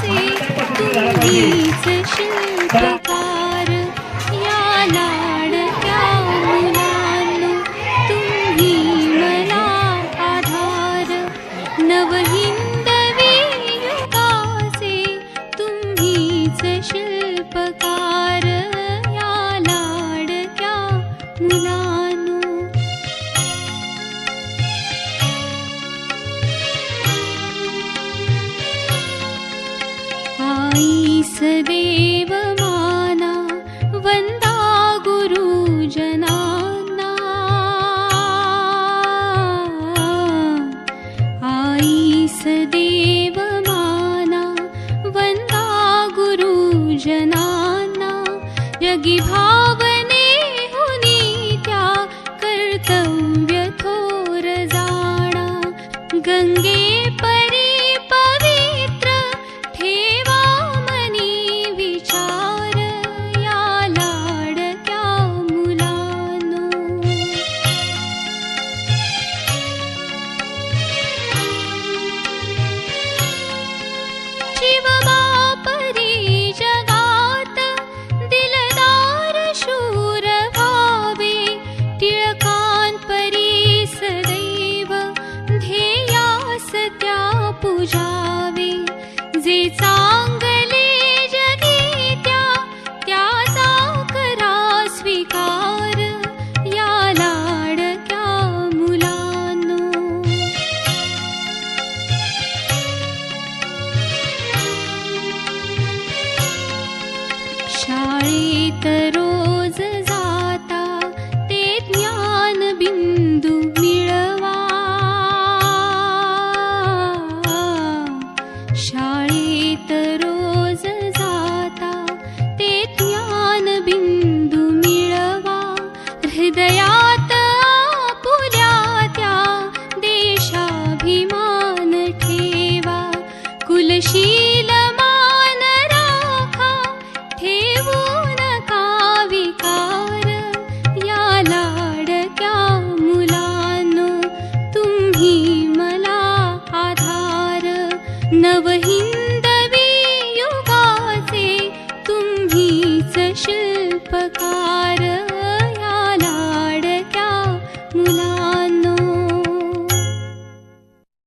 तुम्हीच शिल्पकार या लाडक्या मुलांनो, तुम्ही मला आधार नवहिंदवी युगाचे तुम्हीच शिल्पकार या लाडक्या मुलांनो. आईस देव माना वंदा गुरुजनांना, आईस देव माना वंदा गुरुजनांना. जगी भावने हुनी त्या कर्तव्य थोर जाणा. गंगे परी पवित्र ठेवा मनी विचार या लाडक्या मुलांनो. शिवबापरी जगात दिलदार शूर व्हावे. टिळकांपरी सदैव ध्येयास त्या पूजावे. जे चांगले जगी त्याचा करा स्वीकार या लाडक्या मुलांनो. शाळेत रोज जाता ते ज्ञान बिंदू मिळवा. शाळेत रोज जाता ते ज्ञान बिंदू मिळवा. हृदयात आपुल्या त्या देशाभिमान ठेवा. कुलशील मान राखा ठेवू नका विकार या लाडक्या मुलांनो, तुम्ही मला आधार नवहिंदवी युगाचे तुम्हीच शिल्पकार.